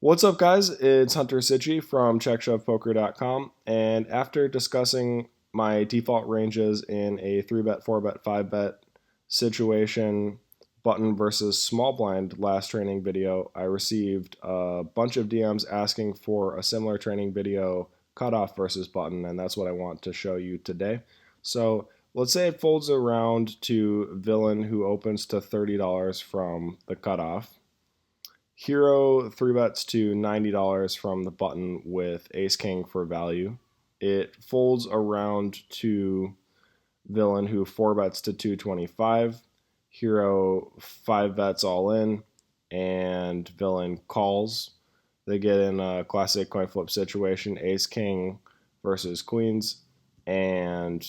What's up, guys? It's Hunter Sitchi from CheckShovPoker.com, and after discussing my default ranges in a 3-bet, 4-bet, 5-bet situation, button versus small blind last training video, I received a bunch of DMs asking for a similar training video, cutoff versus button, and that's what I want to show you today. So let's say it folds around to villain who opens to $30 from the cutoff. Hero 3-bets to $90 from the button with Ace King for value. It folds around to villain who 4-bets to 225. Hero 5-bets all in, and villain calls. They get in a classic coin flip situation, Ace King versus Queens, and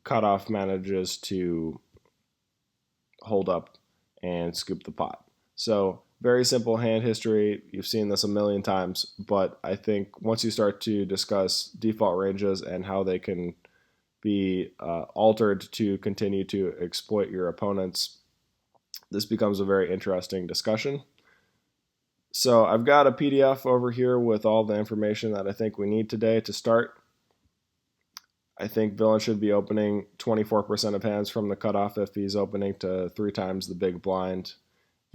cutoff manages to hold up and scoop the pot. So very simple hand history. You've seen this a million times, but I think once you start to discuss default ranges and how they can be altered to continue to exploit your opponents, this becomes a very interesting discussion. So I've got a PDF over here with all the information that I think we need today to start. I think villain should be opening 24% of hands from the cutoff if he's opening to 3 times the big blind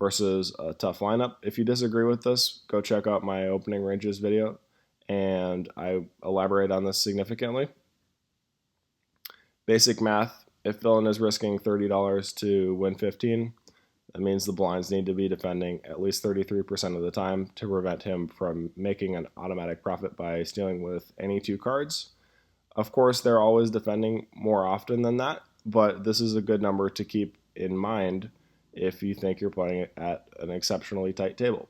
versus a tough lineup. If you disagree with this, go check out my opening ranges video, and I elaborate on this significantly. Basic math, if villain is risking $30 to win 15, that means the blinds need to be defending at least 33% of the time to prevent him from making an automatic profit by stealing with any 2 cards. Of course, they're always defending more often than that, but this is a good number to keep in mind if you think you're playing it at an exceptionally tight table.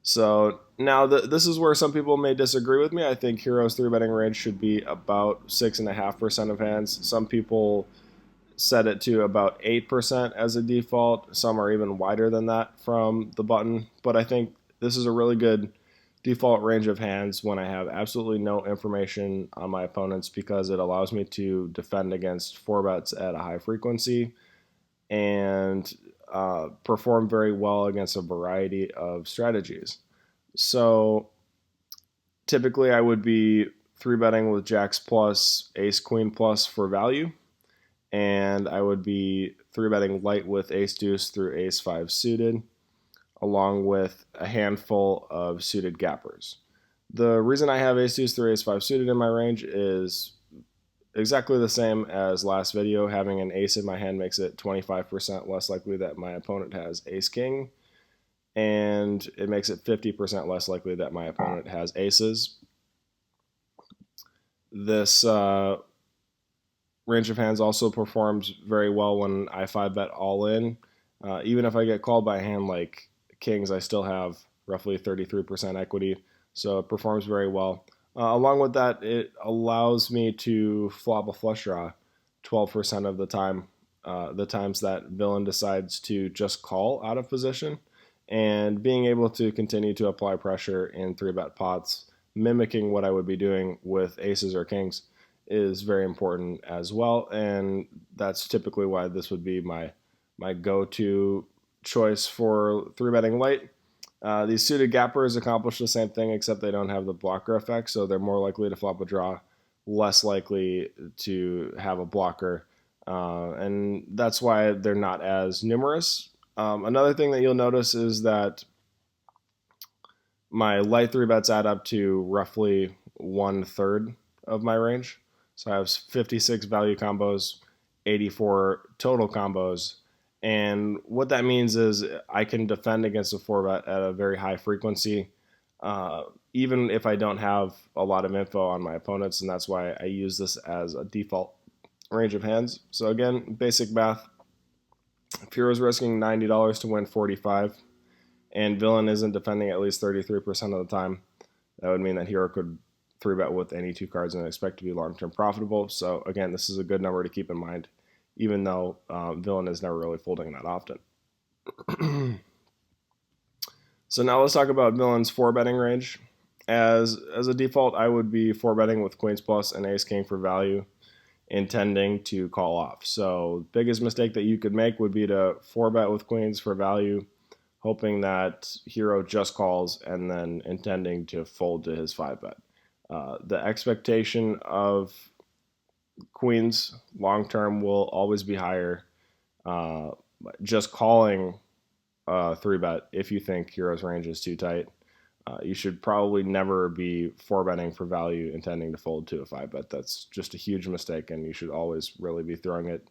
So now this is where some people may disagree with me. I think Hero's 3-betting range should be about 6.5% of hands. Some people set it to about 8% as a default. Some are even wider than that from the button, but I think this is a really good default range of hands when I have absolutely no information on my opponents, because it allows me to defend against 4-bets at a high frequency and perform very well against a variety of strategies. So typically I would be 3-betting with Jacks plus, Ace Queen plus for value, and I would be 3-betting light with Ace Deuce through Ace 5 suited, along with a handful of suited gappers. The reason I have Ace Deuce through Ace 5 suited in my range is exactly the same as last video. Having an ace in my hand makes it 25% less likely that my opponent has Ace King, and it makes it 50% less likely that my opponent has aces. This range of hands also performs very well when I 5-bet all in. Even if I get called by a hand like kings, I still have roughly 33% equity, so it performs very well. Along with that, it allows me to flop a flush draw 12% of the times that villain decides to just call out of position, and being able to continue to apply pressure in 3-bet pots, mimicking what I would be doing with aces or kings, is very important as well, and that's typically why this would be my go-to choice for 3-betting light. These suited gappers accomplish the same thing, except they don't have the blocker effect, so they're more likely to flop a draw, less likely to have a blocker, and that's why they're not as numerous. Another thing that you'll notice is that my light 3-bets add up to roughly 1/3 of my range. So I have 56 value combos, 84 total combos, and what that means is I can defend against a 4-bet at a very high frequency, even if I don't have a lot of info on my opponents, and that's why I use this as a default range of hands. So again, basic math. If Hero's risking $90 to win 45, and villain isn't defending at least 33% of the time, that would mean that Hero could 3-bet with any 2 cards and expect to be long-term profitable. So again, this is a good number to keep in mind, even though villain is never really folding that often. So now let's talk about villain's 4-betting range. As a default, I would be 4-betting with Queens plus and Ace King for value, intending to call off. So biggest mistake that you could make would be to 4-bet with Queens for value, hoping that hero just calls and then intending to fold to his 5-bet. The expectation of queens long term will always be higher. Uh, just calling 3-bet if you think hero's range is too tight. You should probably never be 4-betting for value intending to fold to a 5-bet. That's just a huge mistake, and you should always really be throwing it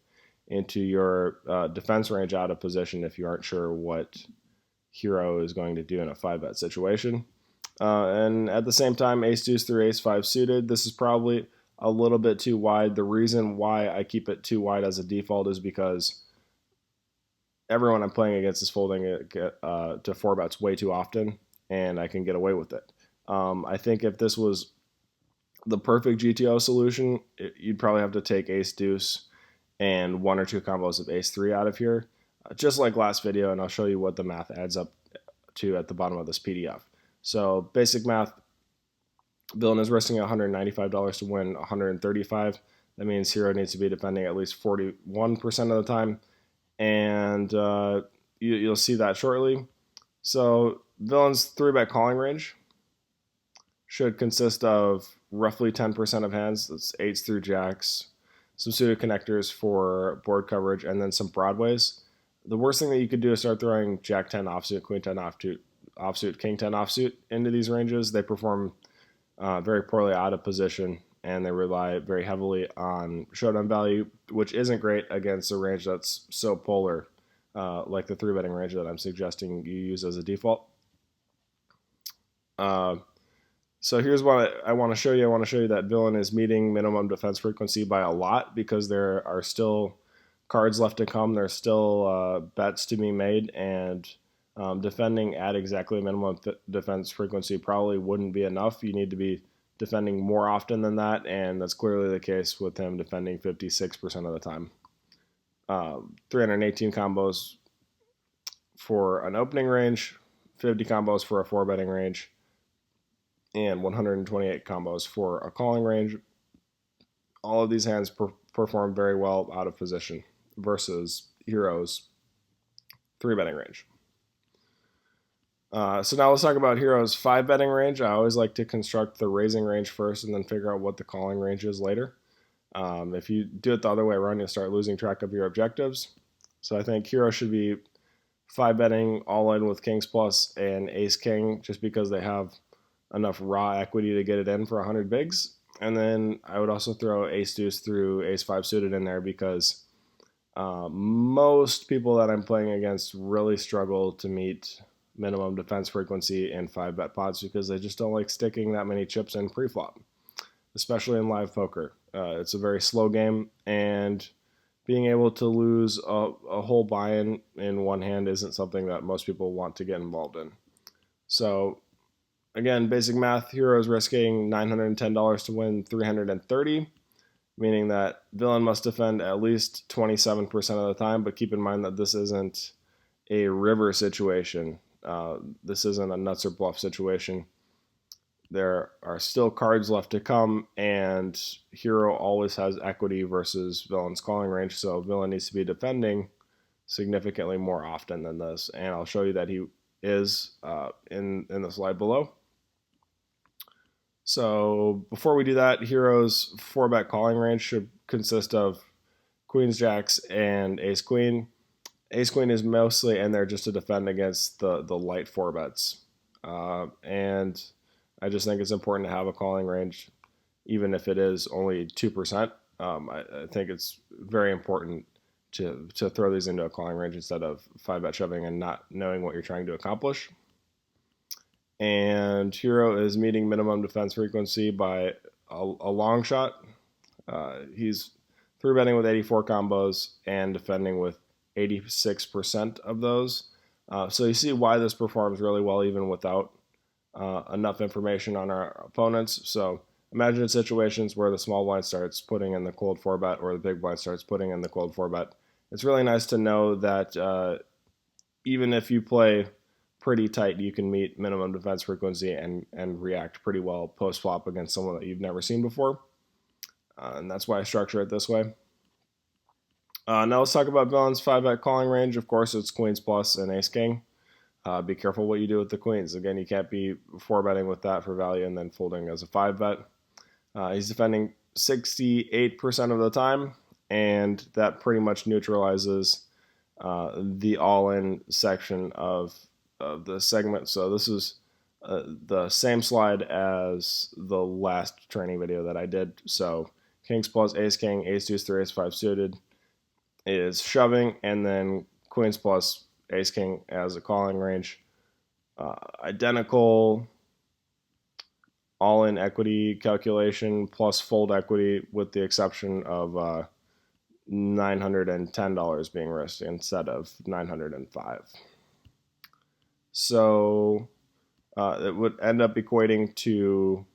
into your defense range out of position if you aren't sure what hero is going to do in a 5-bet situation. And at the same time, ace deuce through ace 5 suited. This is probably a little bit too wide. The reason why I keep it too wide as a default is because everyone I'm playing against is folding it to 4-bets way too often, and I can get away with it. I think if this was the perfect GTO solution, you'd probably have to take ace deuce and 1 or 2 combos of ace 3 out of here, just like last video, and I'll show you what the math adds up to at the bottom of this PDF. So basic math, villain is risking $195 to win $135. That means hero needs to be defending at least 41% of the time, and you'll see that shortly. So villain's 3-bet calling range should consist of roughly 10% of hands. That's 8s through jacks, some suited connectors for board coverage, and then some broadways. The worst thing that you could do is start throwing jack 10 offsuit, queen 10 offsuit, king 10 offsuit into these ranges. They perform very poorly out of position, and they rely very heavily on showdown value, which isn't great against a range that's so polar, like the 3-betting range that I'm suggesting you use as a default. So here's what I want to show you. I want to show you that villain is meeting minimum defense frequency by a lot because there are still cards left to come. There's still bets to be made, and defending at exactly minimum defense frequency probably wouldn't be enough. You need to be defending more often than that, and that's clearly the case with him defending 56% of the time. 318 combos for an opening range, 50 combos for a 4-betting range, and 128 combos for a calling range. All of these hands perform very well out of position versus hero's 3-betting range. So now let's talk about hero's 5-betting range. I always like to construct the raising range first and then figure out what the calling range is later. If you do it the other way around, you'll start losing track of your objectives. So I think hero should be 5-betting all in with kings plus and ace king just because they have enough raw equity to get it in for 100 bigs. And then I would also throw ace deuce through ace 5 suited in there because most people that I'm playing against really struggle to meet minimum defense frequency in 5-bet pots because they just don't like sticking that many chips in pre-flop, especially in live poker. It's a very slow game, and being able to lose a whole buy-in in one hand isn't something that most people want to get involved in. So again, basic math, hero is risking $910 to win $330, meaning that villain must defend at least 27% of the time, but keep in mind that this isn't a river situation. This isn't a nuts or bluff situation. There are still cards left to come, and hero always has equity versus villain's calling range, so villain needs to be defending significantly more often than this, and I'll show you that he is in the slide below. So before we do that, hero's 4-bet calling range should consist of queens, jacks, and ace queen. Ace queen is mostly in there just to defend against the light 4-bets, and I just think it's important to have a calling range, even if it is only 2%. I think it's very important to throw these into a calling range instead of 5-bet shoving and not knowing what you're trying to accomplish. And hero is meeting minimum defense frequency by a long shot. He's 3-betting with 84 combos and defending with 86% of those. So you see why this performs really well even without enough information on our opponents. So imagine situations where the small blind starts putting in the cold 4-bet or the big blind starts putting in the cold 4-bet. It's really nice to know that even if you play pretty tight, you can meet minimum defense frequency and react pretty well post-flop against someone that you've never seen before. And that's why I structure it this way. Now let's talk about villain's 5-bet calling range. Of course, it's queens plus and ace king. Be careful what you do with the queens. Again, you can't be 4-betting with that for value and then folding as a 5-bet. He's defending 68% of the time, and that pretty much neutralizes the all-in section of the segment. So this is the same slide as the last training video that I did. So kings plus ace king, ace deuce three, ace five suited is shoving, and then queens plus ace king as a calling range. Identical all-in equity calculation plus fold equity, with the exception of $910 being risked instead of $905. So it would end up equating to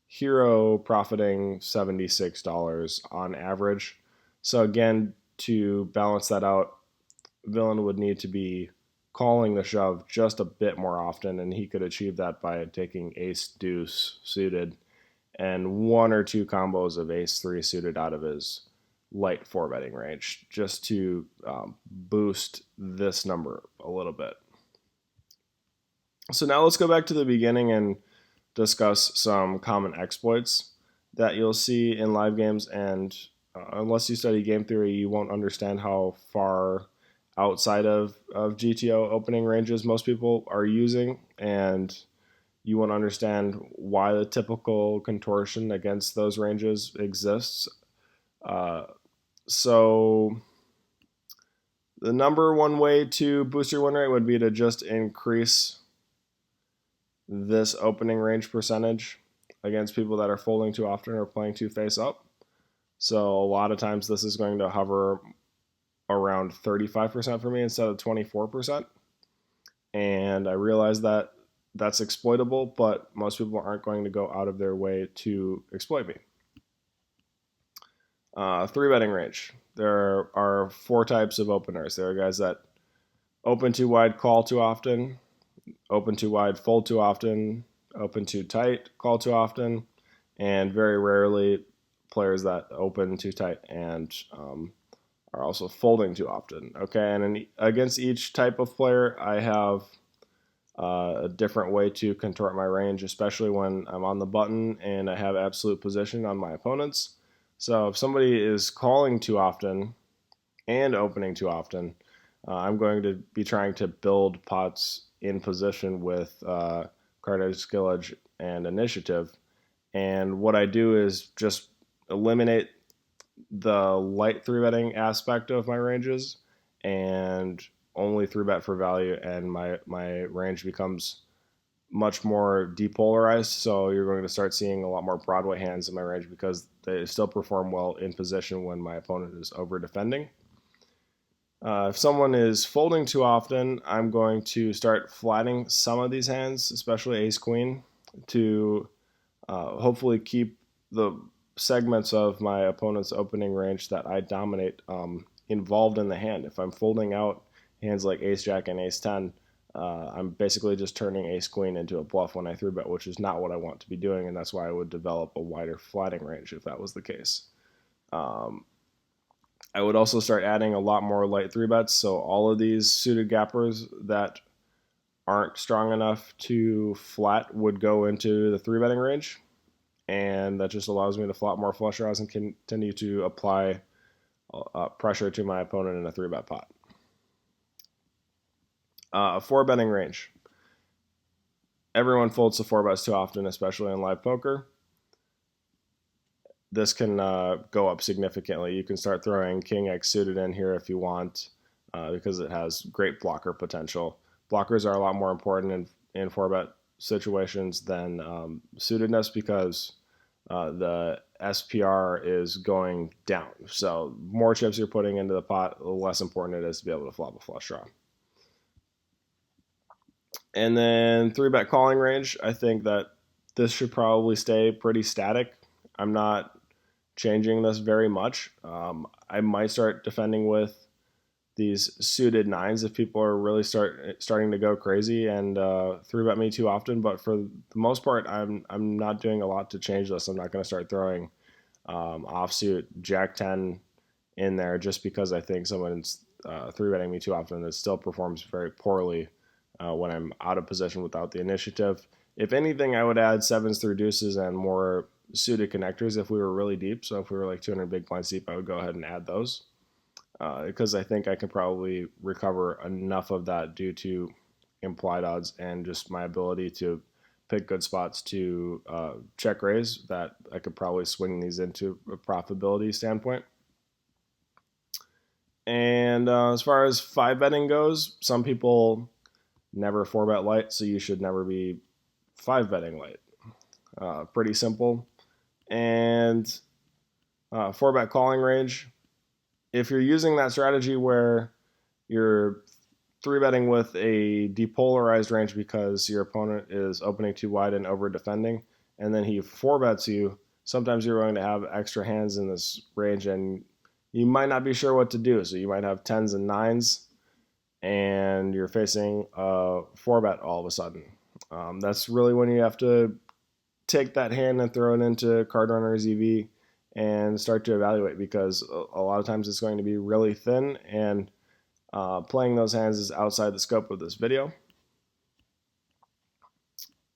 hero profiting $76 on average. So again, to balance that out, villain would need to be calling the shove just a bit more often, and he could achieve that by taking ace deuce suited and one or two combos of ace three suited out of his light 4-betting range, just to boost this number a little bit. So now let's go back to the beginning and discuss some common exploits that you'll see in live games. And unless you study game theory, you won't understand how far outside of GTO opening ranges most people are using, and you won't understand why the typical contortion against those ranges exists. So the number one way to boost your win rate would be to just increase this opening range percentage against people that are folding too often or playing too face up. So a lot of times this is going to hover around 35% for me instead of 24%. And I realize that that's exploitable, but most people aren't going to go out of their way to exploit me. 3-betting range. There are 4 types of openers. There are guys that open too wide, call too often, open too wide, fold too often, open too tight, call too often, and very rarely players that open too tight and are also folding too often. Okay, and against each type of player, I have a different way to contort my range, especially when I'm on the button and I have absolute position on my opponents. So if somebody is calling too often and opening too often, I'm going to be trying to build pots in position with card edge, skill edge, and initiative. And what I do is just eliminate the light 3-betting aspect of my ranges and only 3-bet for value, and my range becomes much more depolarized. So you're going to start seeing a lot more Broadway hands in my range because they still perform well in position when my opponent is over defending. If someone is folding too often, I'm going to start flatting some of these hands, especially ace queen, to hopefully keep the segments of my opponent's opening range that I dominate involved in the hand. If I'm folding out hands like ace jack and ace 10, I'm basically just turning ace queen into a bluff when I 3-bet, which is not what I want to be doing, and that's why I would develop a wider flatting range if that was the case. I would also start adding a lot more light 3-bets, so all of these suited gappers that aren't strong enough to flat would go into the 3-betting range, and that just allows me to flat more flush draws and continue to apply pressure to my opponent in a 3-bet pot. 4-betting range. Everyone folds to 4-bets too often, especially in live poker. This can go up significantly. You can start throwing king x suited in here if you want, because it has great blocker potential. Blockers are a lot more important in 4-bet situations than suitedness, because the SPR is going down. So more chips you're putting into the pot, the less important it is to be able to flop a flush draw. And then 3-bet calling range, I think that this should probably stay pretty static. I'm not changing this very much. I might start defending with these suited 9s if people are really starting to go crazy and 3-bet me too often. But for the most part, I'm not doing a lot to change this. I'm not going to start throwing offsuit jack 10 in there just because I think someone's 3-betting me too often. It still performs very poorly when I'm out of position without the initiative. If anything, I would add sevens through deuces and more suited connectors if we were really deep. So if we were like 200 big blinds deep, I would go ahead and add those because I think I can probably recover enough of that due to implied odds and just my ability to pick good spots to check raise that I could probably swing these into a profitability standpoint. And as far as 5-betting goes, some people never 4-bet light, so you should never be 5-betting light. Pretty simple. And 4-bet calling range. If you're using that strategy where you're 3-betting with a depolarized range because your opponent is opening too wide and over defending, and then he 4-bets you, sometimes you're going to have extra hands in this range and you might not be sure what to do. So you might have 10s and 9s and you're facing a 4-bet all of a sudden. That's really when you have to take that hand and throw it into Card Runner's EV and start to evaluate, because a lot of times it's going to be really thin, and playing those hands is outside the scope of this video.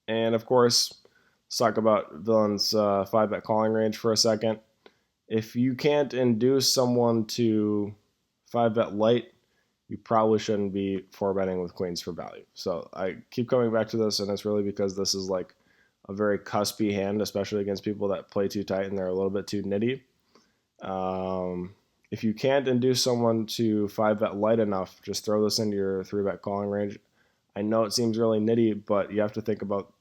And of course, let's talk about Villain's 5-bet calling range for a second. If you can't induce someone to 5-bet light, you probably shouldn't be 4-betting with queens for value. So I keep coming back to this, and it's really because this is like a very cuspy hand, especially against people that play too tight and they're a little bit too nitty. If you can't induce someone to 5-bet light enough, just throw this into your 3-bet calling range. I know it seems really nitty, but you have to think about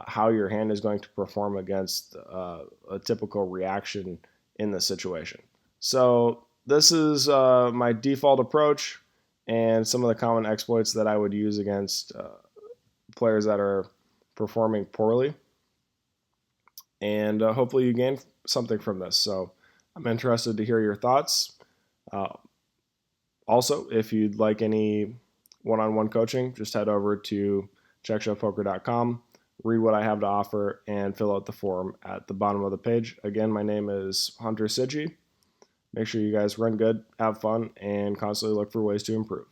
how your hand is going to perform against a typical reaction in this situation. So this is my default approach and some of the common exploits that I would use against players that are performing poorly. And hopefully you gain something from this. So I'm interested to hear your thoughts. Also, if you'd like any one-on-one coaching, just head over to checkshovpoker.com, read what I have to offer, and fill out the form at the bottom of the page. Again, my name is Hunter Sidgey. Make sure you guys run good, have fun, and constantly look for ways to improve.